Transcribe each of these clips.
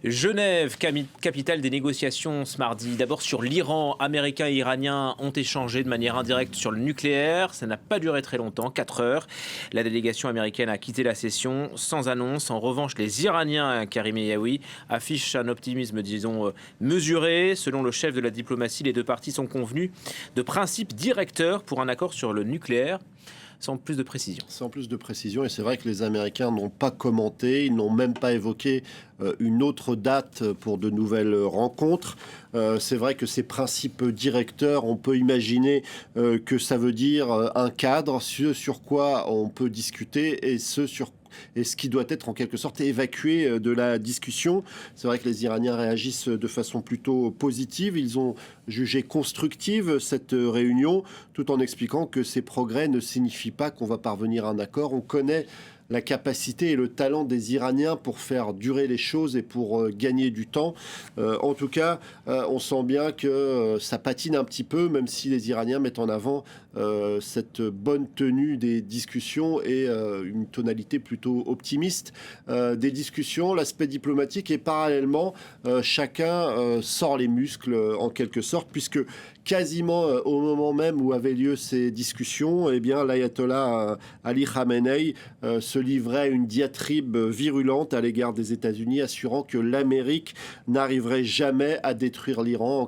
Genève, capitale des négociations ce mardi. D'abord sur l'Iran, Américains et Iraniens ont échangé de manière indirecte sur le nucléaire. Ça n'a pas duré très longtemps, 4 heures. La délégation américaine a quitté la session sans annonce. En revanche, les Iraniens, Karim Yaoui, affichent un optimisme, disons, mesuré. Selon le chef de la diplomatie, les deux parties sont convenues de principes directeurs pour un accord sur le nucléaire. Sans plus de précision. Sans plus de précision, et c'est vrai que les Américains n'ont pas commenté, ils n'ont même pas évoqué une autre date pour de nouvelles rencontres. C'est vrai que ces principes directeurs, on peut imaginer que ça veut dire un cadre, ce sur quoi on peut discuter et ce qui doit être en quelque sorte évacué de la discussion. C'est vrai que les Iraniens réagissent de façon plutôt positive. Ils ont jugé constructive cette réunion, tout en expliquant que ces progrès ne signifient pas qu'on va parvenir à un accord. On connaît la capacité et le talent des Iraniens pour faire durer les choses et pour gagner du temps. En tout cas, on sent bien que ça patine un petit peu, même si les Iraniens mettent en avant cette bonne tenue des discussions et une tonalité plutôt optimiste des discussions, l'aspect diplomatique, et parallèlement, chacun sort les muscles en quelque sorte, puisque quasiment au moment même où avaient lieu ces discussions, eh bien, l'ayatollah Ali Khamenei se livrait à une diatribe virulente à l'égard des États-Unis, assurant que l'Amérique n'arriverait jamais à détruire l'Iran.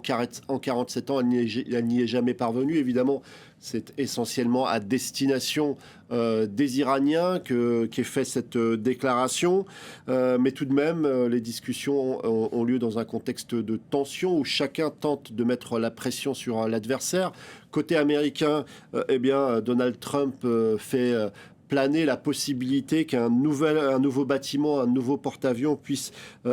En 47 ans, elle n'y est jamais parvenue. Évidemment, c'est essentiellement à destination des Iraniens qu'est fait cette déclaration. Mais tout de même, les discussions ont lieu dans un contexte de tension où chacun tente de mettre la pression sur l'adversaire. Côté américain, eh bien, Donald Trump fait planer la possibilité qu'un nouveau bâtiment, un nouveau porte-avions puisse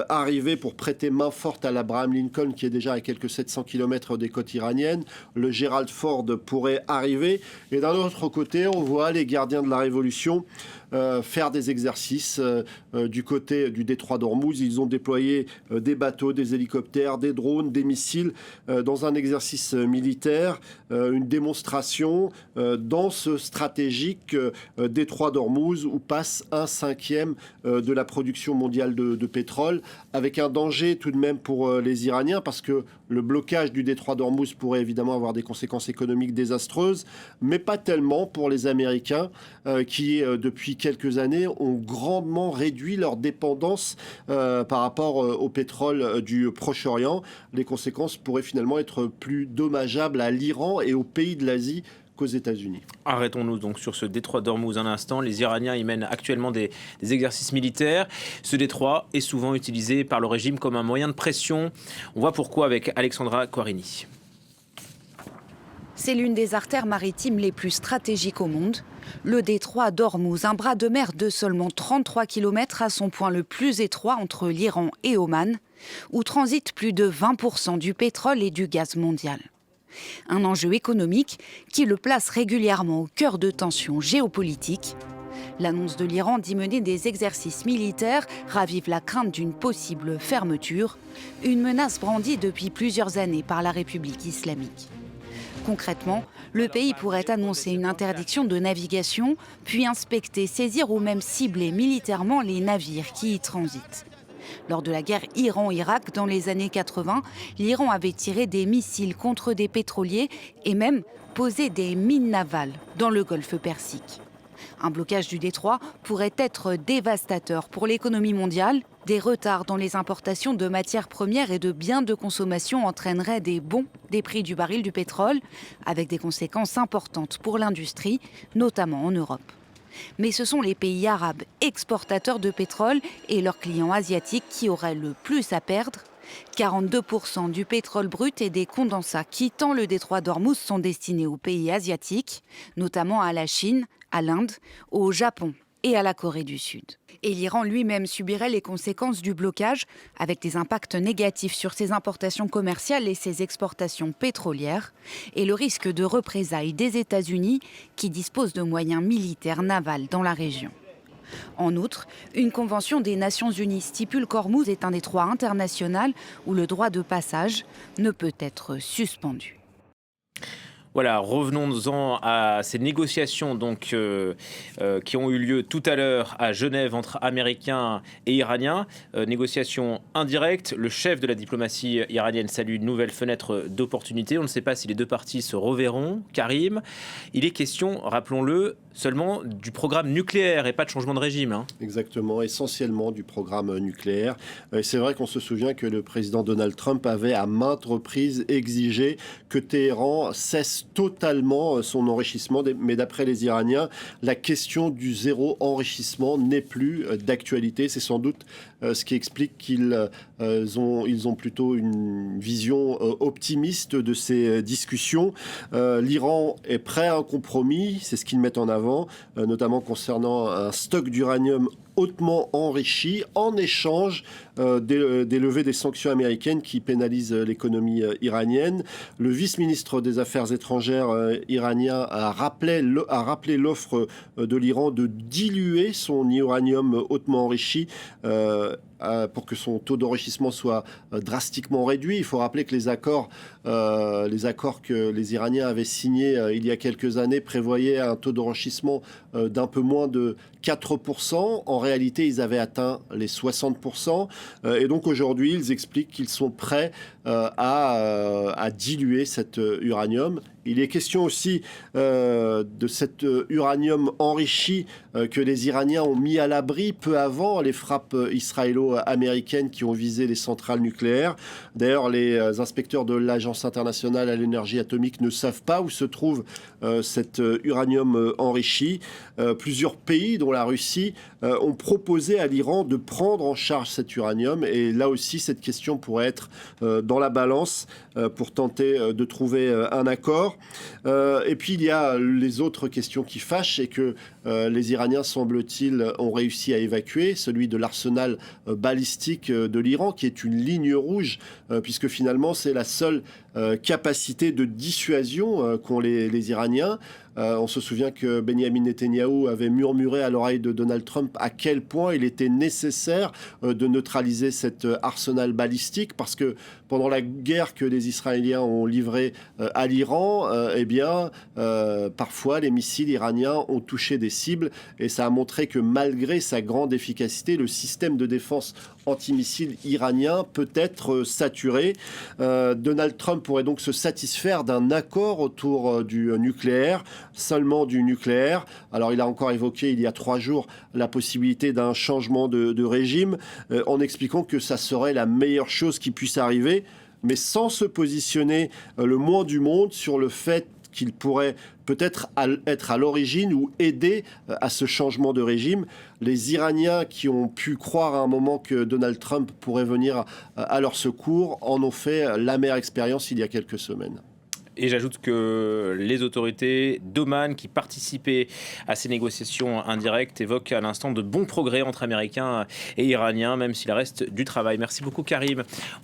arriver pour prêter main forte à l'Abraham Lincoln, qui est déjà à quelques 700 km des côtes iraniennes. Le Gerald Ford pourrait arriver. Et d'un autre côté, on voit les gardiens de la Révolution faire des exercices du côté du détroit d'Ormuz. Ils ont déployé des bateaux, des hélicoptères, des drones, des missiles dans un exercice militaire, une démonstration danse stratégique détroit d'Ormuz où passe 1/5 de la production mondiale de pétrole, avec un danger tout de même pour les Iraniens, parce que le blocage du détroit d'Ormuz pourrait évidemment avoir des conséquences économiques désastreuses, mais pas tellement pour les Américains qui, depuis quelques années, ont grandement réduit leur dépendance par rapport au pétrole du Proche-Orient. Les conséquences pourraient finalement être plus dommageables à l'Iran et aux pays de l'Asie qu'aux États-Unis. Arrêtons-nous donc sur ce détroit d'Ormuz un instant. Les Iraniens y mènent actuellement des exercices militaires. Ce détroit est souvent utilisé par le régime comme un moyen de pression. On voit pourquoi avec Alexandra Quarini. C'est l'une des artères maritimes les plus stratégiques au monde. Le détroit d'Ormuz, un bras de mer de seulement 33 km à son point le plus étroit entre l'Iran et Oman, où transite plus de 20% du pétrole et du gaz mondial. Un enjeu économique qui le place régulièrement au cœur de tensions géopolitiques. L'annonce de l'Iran d'y mener des exercices militaires ravive la crainte d'une possible fermeture, une menace brandie depuis plusieurs années par la République islamique. Concrètement, le pays pourrait annoncer une interdiction de navigation, puis inspecter, saisir ou même cibler militairement les navires qui y transitent. Lors de la guerre Iran-Irak dans les années 80, l'Iran avait tiré des missiles contre des pétroliers et même posé des mines navales dans le golfe Persique. Un blocage du détroit pourrait être dévastateur pour l'économie mondiale. Des retards dans les importations de matières premières et de biens de consommation entraîneraient des bonds des prix du baril du pétrole, avec des conséquences importantes pour l'industrie, notamment en Europe. Mais ce sont les pays arabes exportateurs de pétrole et leurs clients asiatiques qui auraient le plus à perdre. 42% du pétrole brut et des condensats quittant le détroit d'Ormuz sont destinés aux pays asiatiques, notamment à la Chine, à l'Inde, au Japon et à la Corée du Sud. Et l'Iran lui-même subirait les conséquences du blocage, avec des impacts négatifs sur ses importations commerciales et ses exportations pétrolières, et le risque de représailles des États-Unis qui disposent de moyens militaires navals dans la région. En outre, une convention des Nations Unies stipule qu'Ormuz est un détroit international où le droit de passage ne peut être suspendu. Voilà, revenons-en à ces négociations donc, qui ont eu lieu tout à l'heure à Genève entre Américains et Iraniens. Négociations indirectes. Le chef de la diplomatie iranienne salue une nouvelle fenêtre d'opportunité. On ne sait pas si les deux parties se reverront. Karim, il est question, rappelons-le, seulement du programme nucléaire et pas de changement de régime. Hein. Exactement, essentiellement du programme nucléaire. Et c'est vrai qu'on se souvient que le président Donald Trump avait à maintes reprises exigé que Téhéran cesse totalement son enrichissement. Mais d'après les Iraniens, la question du zéro enrichissement n'est plus d'actualité. C'est sans doute ce qui explique qu'ils ont plutôt une vision optimiste de ces discussions. L'Iran est prêt à un compromis, c'est ce qu'ils mettent en avant, notamment concernant un stock d'uranium hautement enrichi en échange des levées des sanctions américaines qui pénalisent l'économie iranienne. Le vice-ministre des Affaires étrangères iranien a rappelé l'offre de l'Iran de diluer son uranium hautement enrichi pour que son taux d'enrichissement soit drastiquement réduit. Il faut rappeler que les accords que les Iraniens avaient signés il y a quelques années prévoyaient un taux d'enrichissement d'un peu moins de 4%. En réalité, ils avaient atteint les 60%. Et donc aujourd'hui, ils expliquent qu'ils sont prêts à diluer cet uranium. Il est question aussi de cet uranium enrichi que les Iraniens ont mis à l'abri peu avant les frappes israélo-américaines qui ont visé les centrales nucléaires. D'ailleurs, les inspecteurs de l'Agence internationale à l'énergie atomique ne savent pas où se trouve cet uranium enrichi. Plusieurs pays, dont la Russie, ont proposé à l'Iran de prendre en charge cet uranium. Et là aussi, cette question pourrait être dans la balance pour tenter de trouver un accord. Et puis, il y a les autres questions qui fâchent et que les Iraniens, semble-t-il, ont réussi à évacuer, celui de l'arsenal balistique de l'Iran, qui est une ligne rouge, puisque finalement, c'est la seule capacité de dissuasion qu'ont les Iraniens. On se souvient que Benyamin Netanyahou avait murmuré à l'oreille de Donald Trump à quel point il était nécessaire de neutraliser cet arsenal balistique, parce que pendant la guerre que les Israéliens ont livrée à l'Iran, parfois les missiles iraniens ont touché des cibles, et ça a montré que malgré sa grande efficacité, le système de défense antimissile iranien peut être saturé. Donald Trump pourrait donc se satisfaire d'un accord autour du nucléaire, seulement du nucléaire. Alors il a encore évoqué il y a 3 jours la possibilité d'un changement de régime, en expliquant que ça serait la meilleure chose qui puisse arriver, mais sans se positionner le moins du monde sur le fait qu'il pourrait peut-être être à l'origine ou aider à ce changement de régime. Les Iraniens qui ont pu croire à un moment que Donald Trump pourrait venir à leur secours en ont fait l'amère expérience il y a quelques semaines. Et j'ajoute que les autorités d'Oman qui participaient à ces négociations indirectes évoquent à l'instant de bons progrès entre Américains et Iraniens, même s'il reste du travail. Merci beaucoup Karim.